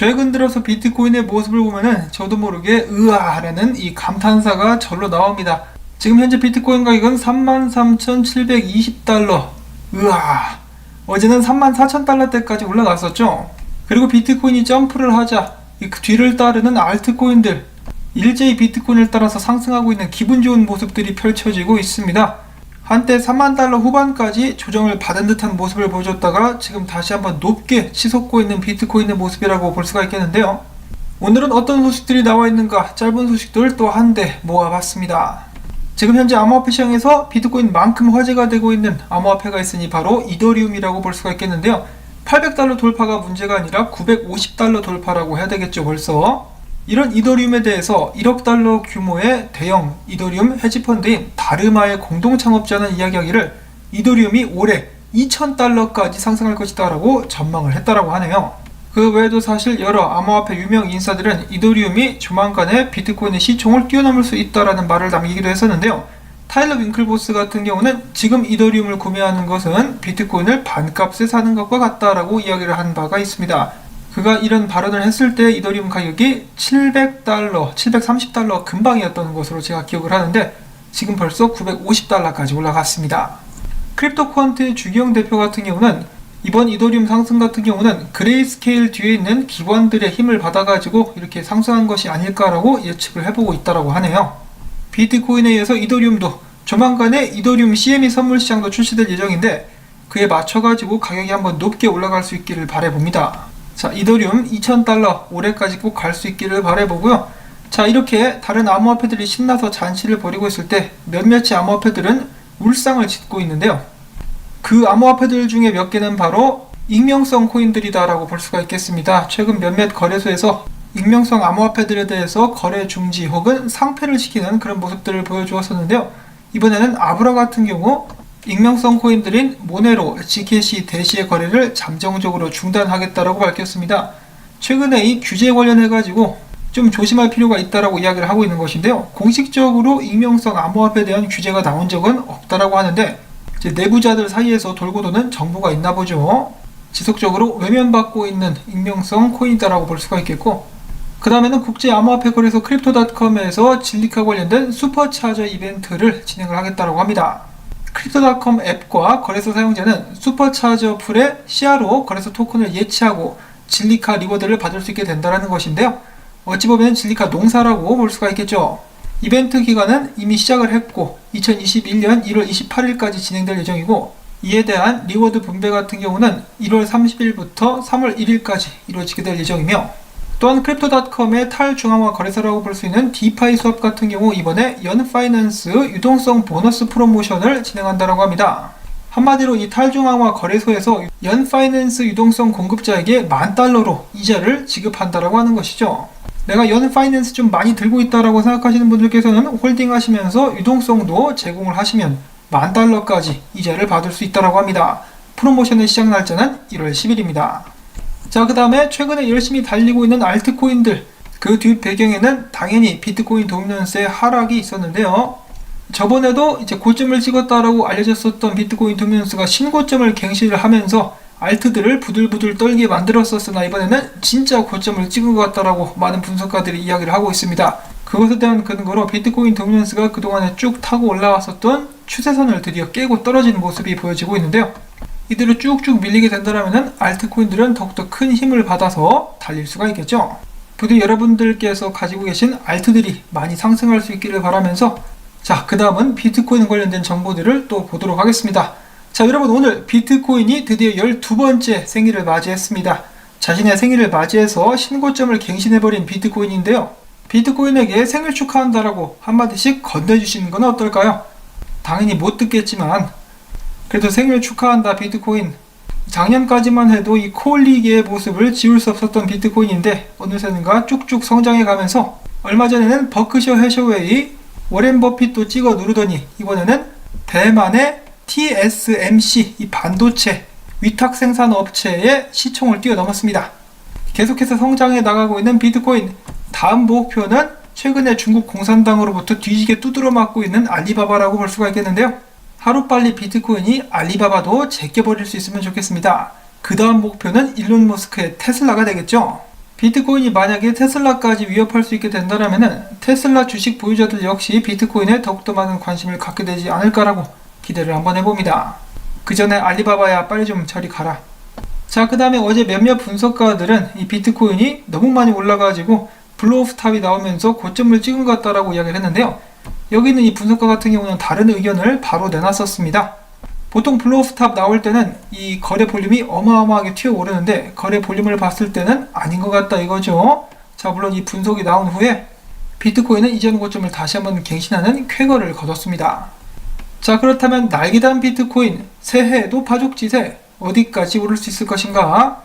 최근 들어서 비트코인의 모습을 보면은 저도 모르게 으아라는 이 감탄사가 절로 나옵니다. 지금 현재 비트코인 가격은 33,720달러. 으아. 어제는 34,000달러대까지 올라갔었죠. 그리고 비트코인이 점프를 하자 그 뒤를 따르는 알트코인들 일제히 비트코인을 따라서 상승하고 있는 기분 좋은 모습들이 펼쳐지고 있습니다. 한때 3만 달러 후반까지 조정을 받은 듯한 모습을 보여줬다가 지금 다시 한번 높게 치솟고 있는 비트코인의 모습이라고 볼 수가 있겠는데요. 오늘은 어떤 소식들이 나와 있는가 짧은 소식들 또 한 대 모아봤습니다. 지금 현재 암호화폐 시장에서 비트코인만큼 화제가 되고 있는 암호화폐가 있으니 바로 이더리움이라고 볼 수가 있겠는데요. 800달러 돌파가 문제가 아니라 950달러 돌파라고 해야 되겠죠 벌써. 이런 이더리움에 대해서 1억 달러 규모의 대형 이더리움 헤지펀드인 다르마의 공동 창업자는 이야기하기를 이더리움이 올해 2000달러까지 상승할 것이다 라고 전망을 했다라고 하네요. 그 외에도 사실 여러 암호화폐 유명 인사들은 이더리움이 조만간에 비트코인의 시총을 뛰어넘을 수 있다라는 말을 남기기도 했었는데요. 타일러 윙클보스 같은 경우는 지금 이더리움을 구매하는 것은 비트코인을 반값에 사는 것과 같다라고 이야기를 한 바가 있습니다. 그가 이런 발언을 했을 때 이더리움 가격이 700달러, 730달러 근방이었던 것으로 제가 기억을 하는데 지금 벌써 950달러까지 올라갔습니다. 크립토쿼ант의 주기영 대표 같은 경우는 이번 이더리움 상승 같은 경우는 그레이스케일 뒤에 있는 기관들의 힘을 받아가지고 이렇게 상승한 것이 아닐까라고 예측을 해보고 있다고 하네요. 비트코인에 의해서 이더리움도 조만간에 이더리움 CME 선물 시장도 출시될 예정인데 그에 맞춰가지고 가격이 한번 높게 올라갈 수 있기를 바라봅니다. 자, 이더리움 2000달러 올해까지 꼭 갈 수 있기를 바라보고요. 자, 이렇게 다른 암호화폐들이 신나서 잔치를 벌이고 있을 때 몇몇의 암호화폐들은 울상을 짓고 있는데요. 그 암호화폐들 중에 몇 개는 바로 익명성 코인들이다 라고 볼 수가 있겠습니다. 최근 몇몇 거래소에서 익명성 암호화폐들에 대해서 거래 중지 혹은 상폐를 시키는 그런 모습들을 보여주었었는데요. 이번에는 아브라 같은 경우 익명성 코인들인 모네로, 지켓이 대시의 거래를 잠정적으로 중단하겠다라고 밝혔습니다. 최근에 이 규제에 관련해가지고 좀 조심할 필요가 있다라고 이야기를 하고 있는 것인데요. 공식적으로 익명성 암호화폐에 대한 규제가 나온 적은 없다라고 하는데 이제 내부자들 사이에서 돌고 도는 정보가 있나 보죠. 지속적으로 외면받고 있는 익명성 코인이다라고 볼 수가 있겠고 그 다음에는 국제 암호화폐 거래소 크립토닷컴에서 진리카 관련된 슈퍼차저 이벤트를 진행을 하겠다라고 합니다. 크립토닷컴 앱과 거래소 사용자는 슈퍼차저 풀의 시야로 거래소 토큰을 예치하고 진리카 리워드를 받을 수 있게 된다는 것인데요. 어찌 보면 진리카 농사라고 볼 수가 있겠죠. 이벤트 기간은 이미 시작을 했고 2021년 1월 28일까지 진행될 예정이고 이에 대한 리워드 분배 같은 경우는 1월 30일부터 3월 1일까지 이루어지게 될 예정이며 또한 크립토닷컴의 탈중앙화 거래소라고 볼 수 있는 디파이 수업 같은 경우 이번에 연파이낸스 유동성 보너스 프로모션을 진행한다고 합니다. 한마디로 이 탈중앙화 거래소에서 연파이낸스 유동성 공급자에게 $10,000로 이자를 지급한다고 하는 것이죠. 내가 연파이낸스 좀 많이 들고 있다라고 생각하시는 분들께서는 홀딩 하시면서 유동성도 제공을 하시면 $10,000까지 이자를 받을 수 있다고 합니다. 프로모션의 시작 날짜는 1월 10일입니다. 자, 그 다음에 최근에 열심히 달리고 있는 알트코인들 그 뒷 배경에는 당연히 비트코인 도미넌스의 하락이 있었는데요. 저번에도 이제 고점을 찍었다라고 알려졌었던 비트코인 도미넌스가 신고점을 갱신을 하면서 알트들을 부들부들 떨게 만들었었으나 이번에는 진짜 고점을 찍은 것 같다라고 많은 분석가들이 이야기를 하고 있습니다. 그것에 대한 근거로 비트코인 도미넌스가 그동안에 쭉 타고 올라왔었던 추세선을 드디어 깨고 떨어진 모습이 보여지고 있는데요. 이대로 쭉쭉 밀리게 된다면 알트코인들은 더욱더 큰 힘을 받아서 달릴 수가 있겠죠. 부디 여러분들께서 가지고 계신 알트들이 많이 상승할 수 있기를 바라면서 자, 그 다음은 비트코인 관련된 정보들을 또 보도록 하겠습니다. 자, 여러분 오늘 비트코인이 드디어 12번째 생일을 맞이했습니다. 자신의 생일을 맞이해서 신고점을 갱신해버린 비트코인인데요. 비트코인에게 생일 축하한다라고 한마디씩 건네주시는 건 어떨까요? 당연히 못 듣겠지만 그래도 생일 축하한다 비트코인. 작년까지만 해도 이 코올리기의 모습을 지울 수 없었던 비트코인인데 어느새는가 쭉쭉 성장해 가면서 얼마 전에는 버크셔 해셔웨이, 워렌 버핏도 찍어 누르더니 이번에는 대만의 TSMC 이 반도체 위탁 생산 업체의 시총을 뛰어넘었습니다. 계속해서 성장해 나가고 있는 비트코인. 다음 목표는 최근에 중국 공산당으로부터 뒤지게 두드러 맞고 있는 알리바바라고 볼 수가 있겠는데요. 하루빨리 비트코인이 알리바바도 제껴버릴 수 있으면 좋겠습니다. 그 다음 목표는 일론 머스크의 테슬라가 되겠죠. 비트코인이 만약에 테슬라까지 위협할 수 있게 된다면 테슬라 주식 보유자들 역시 비트코인에 더욱더 많은 관심을 갖게 되지 않을까라고 기대를 한번 해봅니다. 그 전에 알리바바야 빨리 좀 저리 가라. 자, 그 다음에 어제 몇몇 분석가들은 이 비트코인이 너무 많이 올라가지고 블로우오프 탑이 나오면서 고점을 찍은 것 같다라고 이야기를 했는데요. 여기는 이 분석가 같은 경우는 다른 의견을 바로 내놨었습니다. 보통 블로우오프 탑 나올 때는 이 거래 볼륨이 어마어마하게 튀어오르는데 거래 볼륨을 봤을 때는 아닌 것 같다 이거죠. 자, 물론 이 분석이 나온 후에 비트코인은 이전 고점을 다시 한번 갱신하는 쾌거를 거뒀습니다. 자, 그렇다면 날개단 비트코인 새해 노파족지세 어디까지 오를 수 있을 것인가?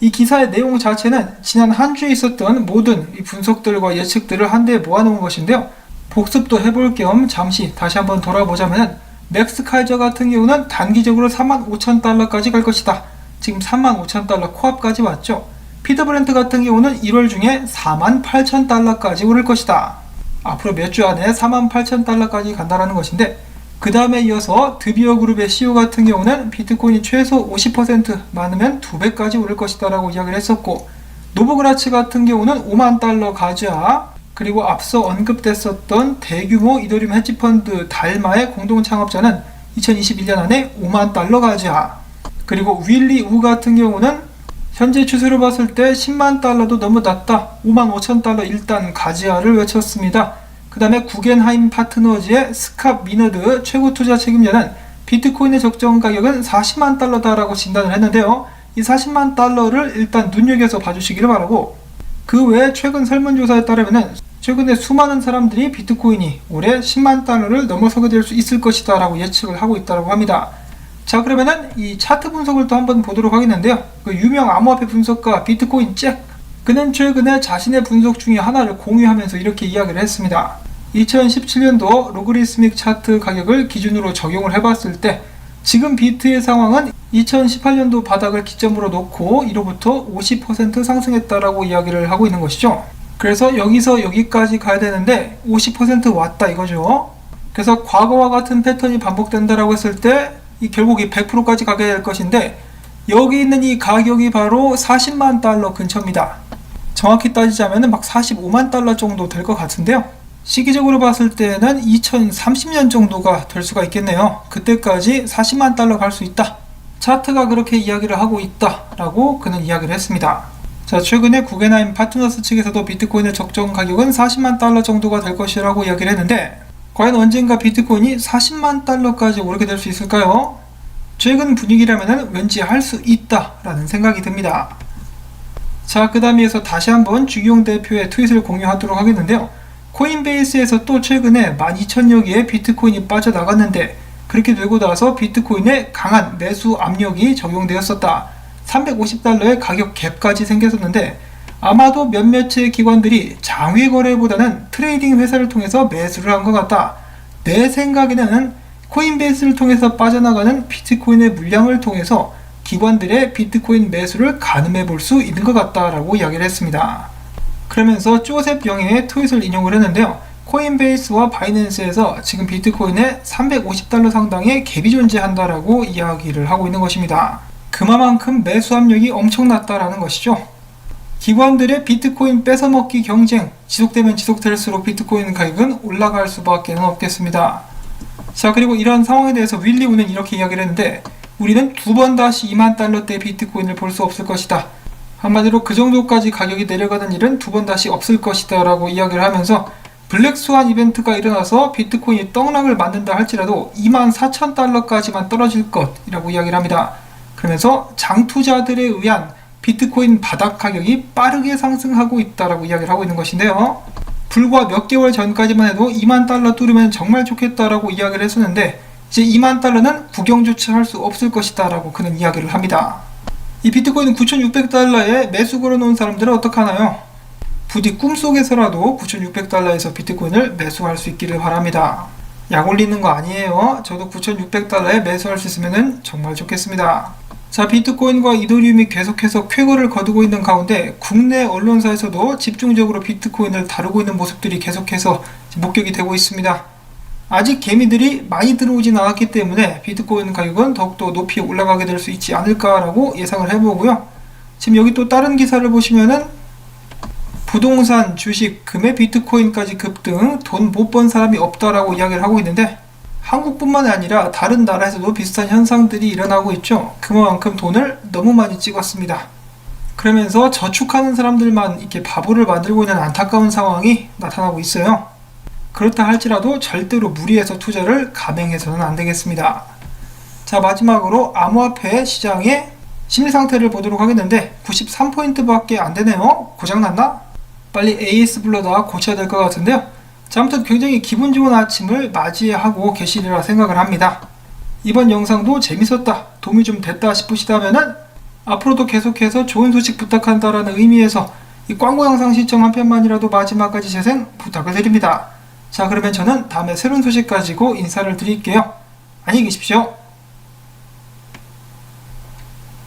이 기사의 내용 자체는 지난 한 주에 있었던 모든 이 분석들과 예측들을 한데 모아놓은 것인데요. 복습도 해볼 겸 잠시 다시 한번 돌아보자면 맥스카이저 같은 경우는 단기적으로 45,000달러까지 갈 것이다. 지금 35,000달러 코앞까지 왔죠. 피터브렌트 같은 경우는 1월 중에 48,000달러까지 오를 것이다. 앞으로 몇 주 안에 48,000달러까지 간다는 것인데 그 다음에 이어서 드비어 그룹의 CEO 같은 경우는 비트코인이 최소 50% 많으면 2배까지 오를 것이다 라고 이야기를 했었고 노브그라츠 같은 경우는 5만 달러 가즈아 그리고 앞서 언급됐었던 대규모 이더리움 헤지펀드 달마의 공동 창업자는 2021년 안에 5만 달러 가즈아 그리고 윌리 우 같은 경우는 현재 추세로 봤을 때 10만 달러도 너무 낮다 5만 5천 달러 일단 가즈아를 외쳤습니다. 그 다음에 구겐하임 파트너즈의 스캇 미너드 최고 투자 책임자는 비트코인의 적정 가격은 40만 달러다라고 진단을 했는데요. 이 40만 달러를 일단 눈여겨서 봐주시기를 바라고 그 외에 최근 설문조사에 따르면 최근에 수많은 사람들이 비트코인이 올해 10만 달러를 넘어서게 될 수 있을 것이다 라고 예측을 하고 있다고 합니다. 자, 그러면은 이 차트 분석을 또 한번 보도록 하겠는데요. 그 유명 암호화폐 분석가 비트코인 잭 그는 최근에 자신의 분석 중에 하나를 공유하면서 이렇게 이야기를 했습니다. 2017년도 로그리스믹 차트 가격을 기준으로 적용을 해봤을 때 지금 비트의 상황은 2018년도 바닥을 기점으로 놓고 이로부터 50% 상승했다라고 이야기를 하고 있는 것이죠. 그래서 여기서 여기까지 가야 되는데 50% 왔다 이거죠. 그래서 과거와 같은 패턴이 반복된다라고 했을 때 결국 이 100%까지 가게 될 것인데 여기 있는 이 가격이 바로 40만 달러 근처입니다. 정확히 따지자면 막 45만 달러 정도 될 것 같은데요. 시기적으로 봤을 때는 2030년 정도가 될 수가 있겠네요. 그때까지 40만 달러 갈 수 있다. 차트가 그렇게 이야기를 하고 있다 라고 그는 이야기를 했습니다. 자, 최근에 구겐하임 파트너스 측에서도 비트코인의 적정 가격은 40만 달러 정도가 될 것이라고 이야기를 했는데 과연 언젠가 비트코인이 40만 달러까지 오르게 될 수 있을까요? 최근 분위기라면 왠지 할 수 있다 라는 생각이 듭니다. 자, 그 다음에서 다시 한번 주기용 대표의 트윗을 공유하도록 하겠는데요. 코인베이스에서 또 최근에 12,000여 개의 비트코인이 빠져나갔는데 그렇게 되고 나서 비트코인에 강한 매수 압력이 적용되었었다. 350달러의 가격 갭까지 생겼었는데 아마도 몇몇의 기관들이 장외 거래보다는 트레이딩 회사를 통해서 매수를 한 것 같다. 내 생각에는 코인베이스를 통해서 빠져나가는 비트코인의 물량을 통해서 기관들의 비트코인 매수를 가늠해 볼 수 있는 것 같다라고 이야기를 했습니다. 그러면서 조셉 영의 트윗을 인용을 했는데요. 코인베이스와 바이낸스에서 지금 비트코인에 350달러 상당의 갭이 존재한다라고 이야기를 하고 있는 것입니다. 그만큼 매수 압력이 엄청났다라는 것이죠. 기관들의 비트코인 뺏어먹기 경쟁 지속되면 지속될수록 비트코인 가격은 올라갈 수밖에 없겠습니다. 자, 그리고 이런 상황에 대해서 윌리 우는 이렇게 이야기를 했는데 우리는 두 번 다시 2만 달러대 비트코인을 볼 수 없을 것이다. 한마디로 그 정도까지 가격이 내려가는 일은 두 번 다시 없을 것이다 라고 이야기를 하면서 블랙스완 이벤트가 일어나서 비트코인이 떡락을 만든다 할지라도 24,000달러까지만 떨어질 것이라고 이야기를 합니다. 그러면서 장투자들에 의한 비트코인 바닥 가격이 빠르게 상승하고 있다라고 이야기를 하고 있는 것인데요. 불과 몇 개월 전까지만 해도 2만 달러 뚫으면 정말 좋겠다라고 이야기를 했었는데 이제 2만 달러는 구경조차 할 수 없을 것이다 라고 그는 이야기를 합니다. 이 비트코인 9,600달러에 매수 걸어놓은 사람들은 어떡하나요? 부디 꿈속에서라도 9,600달러에서 비트코인을 매수할 수 있기를 바랍니다. 약 올리는 거 아니에요. 저도 9,600달러에 매수할 수 있으면 정말 좋겠습니다. 자, 비트코인과 이더리움이 계속해서 쾌거를 거두고 있는 가운데 국내 언론사에서도 집중적으로 비트코인을 다루고 있는 모습들이 계속해서 목격이 되고 있습니다. 아직 개미들이 많이 들어오진 않았기 때문에 비트코인 가격은 더욱더 높이 올라가게 될 수 있지 않을까라고 예상을 해보고요. 지금 여기 또 다른 기사를 보시면은 부동산, 주식, 금의 비트코인까지 급등, 돈 못 번 사람이 없다라고 이야기를 하고 있는데 한국뿐만 아니라 다른 나라에서도 비슷한 현상들이 일어나고 있죠. 그만큼 돈을 너무 많이 찍었습니다. 그러면서 저축하는 사람들만 이렇게 바보를 만들고 있는 안타까운 상황이 나타나고 있어요. 그렇다 할지라도 절대로 무리해서 투자를 감행해서는 안 되겠습니다. 자, 마지막으로 암호화폐 시장의 심리 상태를 보도록 하겠는데 93포인트밖에 안 되네요. 고장났나? 빨리 AS 불러다 고쳐야 될 것 같은데요. 자, 아무튼 굉장히 기분 좋은 아침을 맞이하고 계시리라 생각을 합니다. 이번 영상도 재밌었다, 도움이 좀 됐다 싶으시다면은 앞으로도 계속해서 좋은 소식 부탁한다라는 의미에서 이 광고 영상 시청 한 편만이라도 마지막까지 재생 부탁을 드립니다. 자, 그러면 저는 다음에 새로운 소식 가지고 인사를 드릴게요. 안녕히 계십시오.